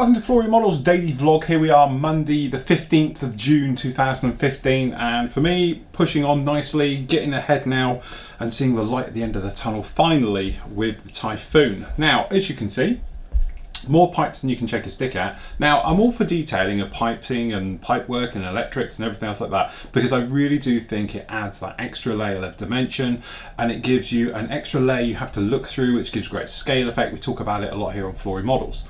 welcome to Flory Models daily vlog. Here we are, Monday the 15th of June 2015, and for me, pushing on nicely, getting ahead now and seeing the light at the end of the tunnel finally with the Typhoon. Now, as you can see, more pipes than you can check a stick at. Now, I'm all for detailing of piping and pipe work and electrics and everything else like that, because I really do think it adds that extra layer of dimension, and it gives you an extra layer you have to look through, which gives great scale effect. We talk about it a lot here on Flory Models.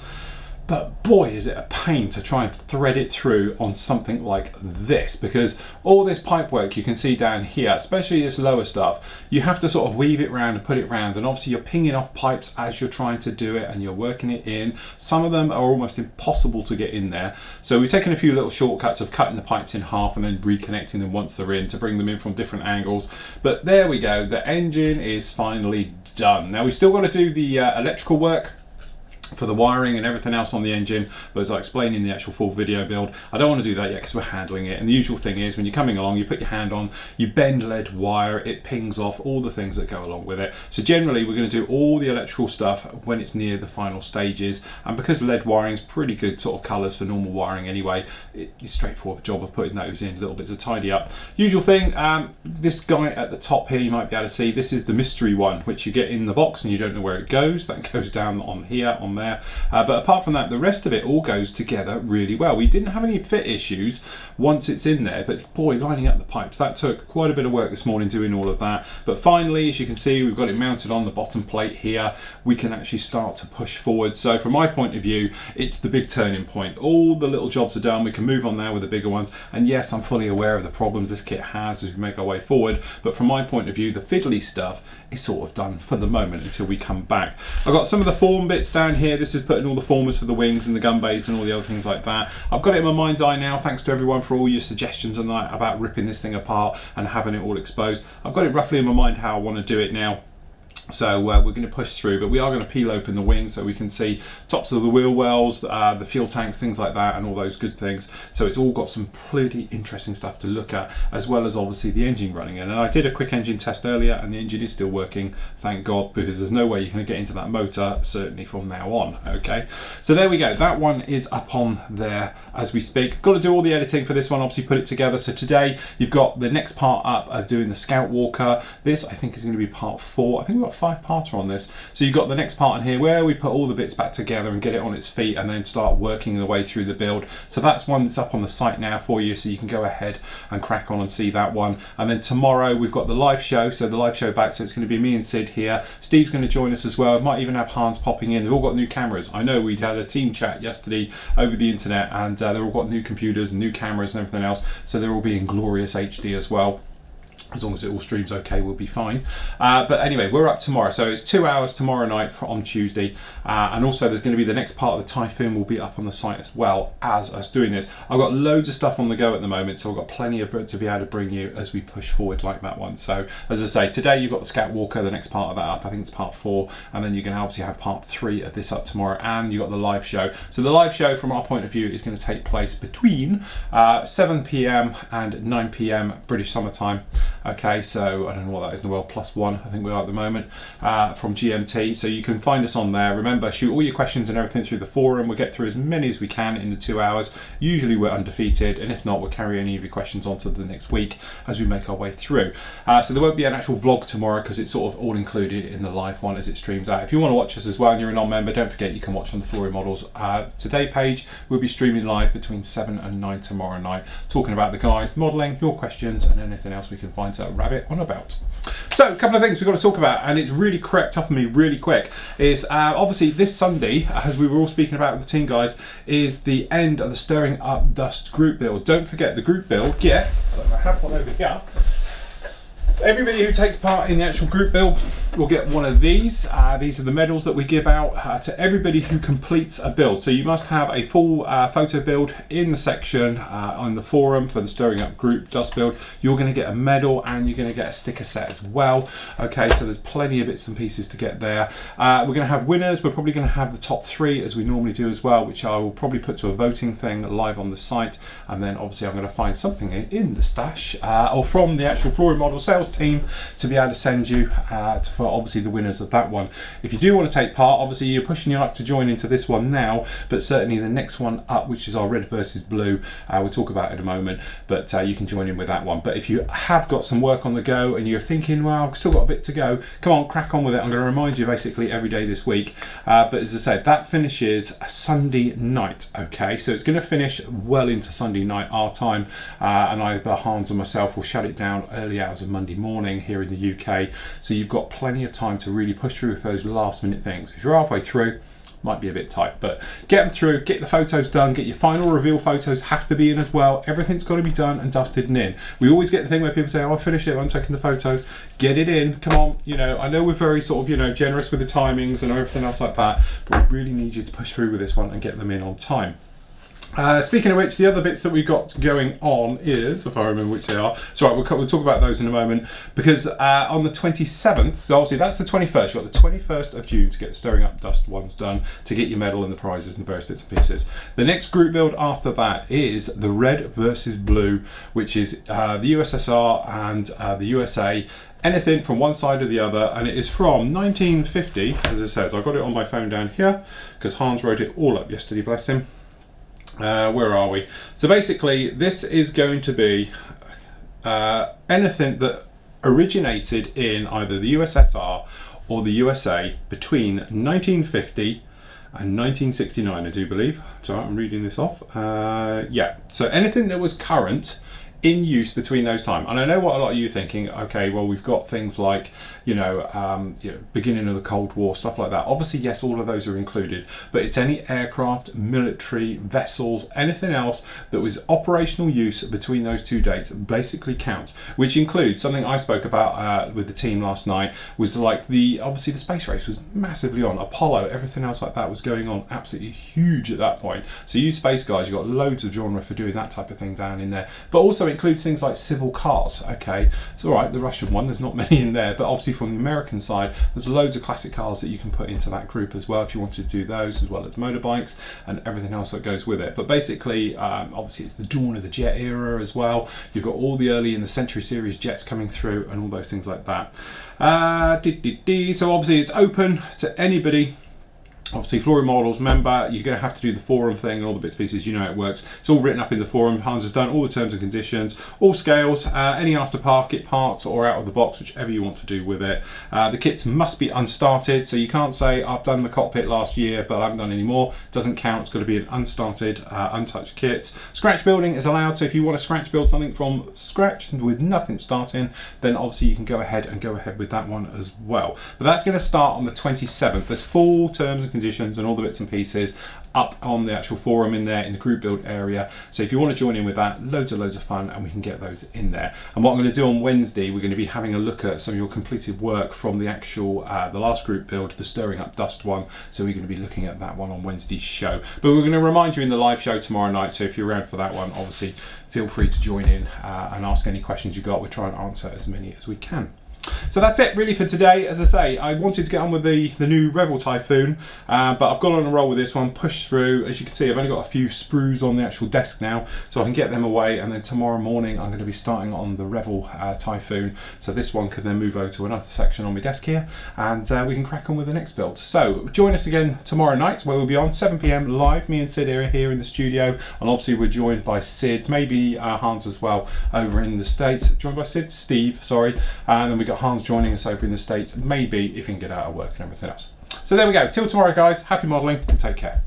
But boy, is it a pain to try and thread it through on something like this, because all this pipe work you can see down here, especially this lower stuff, you have to sort of weave it round and put it round, and obviously you're pinging off pipes as you're trying to do it and you're working it in. Some of them are almost impossible to get in there. So we've taken a few little shortcuts of cutting the pipes in half and then reconnecting them once they're in to bring them in from different angles. But there we go, the engine is finally done. Now we've still got to do the electrical work for the wiring and everything else on the engine, but as I explained in the actual full video build, I don't want to do that yet because we're handling it. And the usual thing is when you're coming along, you put your hand on, you bend lead wire, it pings off all the things that go along with it. So generally we're going to do all the electrical stuff when it's near the final stages, and because lead wiring is pretty good sort of colours for normal wiring anyway, it's a straightforward job of putting those in, little bits to tidy up. Usual thing, this guy at the top here you might be able to see, this is the mystery one, which you get in the box and you don't know where it goes. That goes down on here, on there. But apart from that, the rest of it all goes together really well. We didn't have any fit issues once it's in there, but boy, lining up the pipes, that took quite a bit of work this morning doing all of that. But finally, as you can see, we've got it mounted on the bottom plate here. We can actually start to push forward. So from my point of view, it's the big turning point. All the little jobs are done. We can move on now with the bigger ones. And yes, I'm fully aware of the problems this kit has as we make our way forward. But from my point of view, the fiddly stuff is sort of done for the moment until we come back. I've got some of the form bits down here. This is putting all the formers for the wings and the gun bays and all the other things like that. I've got it in my mind's eye now, thanks to everyone for all your suggestions and that about ripping this thing apart and having it all exposed. I've got it roughly in my mind how I want to do it now. So we're going to push through, but we are going to peel open the wing so we can see tops of the wheel wells, the fuel tanks, things like that, and all those good things. So it's all got some pretty interesting stuff to look at, as well as obviously the engine running in. And I did a quick engine test earlier, and the engine is still working, thank God, because there's no way you're going to get into that motor, certainly from now on. Okay, so there we go. That one is up on there as we speak. Got to do all the editing for this one, obviously put it together. So today you've got the next part up of doing the Scout Walker. This I think is going to be part 4. I think we've got 5-parter on this. So you've got the next part in here where we put all the bits back together and get it on its feet and then start working the way through the build. So that's one that's up on the site now for you, so you can go ahead and crack on and see that one. And then tomorrow we've got the live show, so the live show back, so it's going to be me and Sid here. Steve's going to join us as well. Might even have Hans popping in. They've all got new cameras. I know we'd had a team chat yesterday over the internet, and they've all got new computers and new cameras and everything else, so they're all being glorious HD as well. As long as it all streams okay, we'll be fine. But anyway, we're up tomorrow. So it's 2 hours tomorrow night on Tuesday. And also there's going to be the next part of the Typhoon will be up on the site as well as us doing this. I've got loads of stuff on the go at the moment, so I've got plenty of to be able to bring you as we push forward like that one. So as I say, today you've got the Scout Walker, the next part of that up. I think it's part 4. And then you're going to obviously have part 3 of this up tomorrow. And you've got the live show. So the live show from our point of view is going to take place between 7 PM and 9 PM British Summer Time. Okay, so I don't know what that is in the world, +1 I think we are at the moment from GMT. So you can find us on there. Remember, shoot all your questions and everything through the forum. We'll get through as many as we can in the 2 hours. Usually we're undefeated, and if not, we'll carry any of your questions on to the next week as we make our way through. So there won't be an actual vlog tomorrow because it's sort of all included in the live one as it streams out. If you want to watch us as well and you're a non-member, don't forget you can watch on the Flory Models Today page. We'll be streaming live between 7 and 9 tomorrow night, talking about the guys, modelling, your questions, and anything else we can find to rabbit on about. So a couple of things we've got to talk about, and it's really crept up on me really quick, is obviously this Sunday, as we were all speaking about with the team guys, is the end of the Stirring Up Dust group build. Don't forget the group build gets, I have one over here, everybody who takes part in the actual group build will get one of these. These are the medals that we give out to everybody who completes a build. So you must have a full photo build in the section on the forum for the Stirring Up Group Dust build. You're going to get a medal and you're going to get a sticker set as well. Okay, so there's plenty of bits and pieces to get there. We're going to have winners. We're probably going to have the top 3 as we normally do as well, which I will probably put to a voting thing live on the site. And then obviously I'm going to find something in the stash or from the actual Flory Model sales rewards team to be able to send you for obviously the winners of that one. If you do want to take part, obviously you're pushing your luck to join into this one now, but certainly the next one up, which is our red versus blue, we'll talk about in a moment, but you can join in with that one. But if you have got some work on the go and you're thinking, well, I've still got a bit to go, come on, crack on with it. I'm going to remind you basically every day this week, but as I said, that finishes Sunday night. Okay, so it's going to finish well into Sunday night our time, and either Hans or myself will shut it down early hours of Monday morning here in the UK, so you've got plenty of time to really push through with those last minute things. If you're halfway through, might be a bit tight, but get them through, get the photos done, get your final reveal photos have to be in as well. Everything's got to be done and dusted and in. We always get the thing where people say, oh, I finished it, I'm taking the photos. Get it in, come on. You know, I know we're very sort of, you know, generous with the timings and everything else like that, but we really need you to push through with this one and get them in on time. Speaking of which, the other bits that we've got going on is, if I remember which they are, it's all right, we'll talk about those in a moment, because on the 27th, so obviously that's the 21st, you've got the 21st of June to get the Stirring Up Dust ones done, to get your medal and the prizes and the various bits and pieces. The next group build after that is the red versus blue, which is the USSR and the USA, anything from one side or the other, and it is from 1950, as it says. I've got it on my phone down here, because Hans wrote it all up yesterday, bless him. Where are we? So basically this is going to be anything that originated in either the USSR or the USA between 1950 and 1969, I do believe. So I'm reading this off. Yeah, so anything that was current in use between those times. And I know what a lot of you are thinking, okay, well, we've got things like, beginning of the Cold War, stuff like that. Obviously, yes, all of those are included, but it's any aircraft, military, vessels, anything else that was operational use between those two dates basically counts, which includes something I spoke about with the team last night, was like obviously the space race was massively on. Apollo, everything else like that was going on absolutely huge at that point. So you space guys, you've got loads of genre for doing that type of thing down in there, but also includes things like civil cars. Okay, it's all right, the Russian one, there's not many in there, but obviously from the American side, there's loads of classic cars that you can put into that group as well if you wanted to do those, as well as motorbikes and everything else that goes with it. But basically, obviously it's the dawn of the jet era as well. You've got all the early in the Century Series jets coming through and all those things like that. So obviously it's open to anybody. Obviously, Flory Models member, you're going to have to do the forum thing and all the bits and pieces, you know how it works. It's all written up in the forum. Hans has done all the terms and conditions, all scales, any aftermarket parts or out of the box, whichever you want to do with it. The kits must be unstarted, so you can't say, I've done the cockpit last year, but I haven't done any more. Doesn't count. It's got to be an unstarted, untouched kit. Scratch building is allowed, so if you want to scratch build something from scratch with nothing starting, then obviously you can go ahead with that one as well. But that's going to start on the 27th. There's full terms and conditions and all the bits and pieces up on the actual forum in there in the group build area. So if you want to join in with that, loads of fun, and we can get those in there. And what I'm going to do on Wednesday, we're going to be having a look at some of your completed work from the actual the last group build, the Stirring Up Dust one. So we're going to be looking at that one on Wednesday's show, but we're going to remind you in the live show tomorrow night, so if you're around for that one, obviously feel free to join in and ask any questions you got. We'll try and answer as many as we can. So that's it really for today. As I say, I wanted to get on with the new Revel Typhoon, but I've got on a roll with this one, pushed through. As you can see, I've only got a few sprues on the actual desk now, so I can get them away, and then tomorrow morning I'm going to be starting on the Revel Typhoon, so this one can then move over to another section on my desk here, and we can crack on with the next build. So join us again tomorrow night, where we'll be on 7 PM live. Me and Sid are here in the studio, and obviously we're joined by Sid, maybe Hans as well over in the States. Joined by Steve, sorry, and then we got Hans joining us over in the States, maybe if he can get out of work and everything else. So there we go. Till tomorrow, guys. Happy modelling and take care.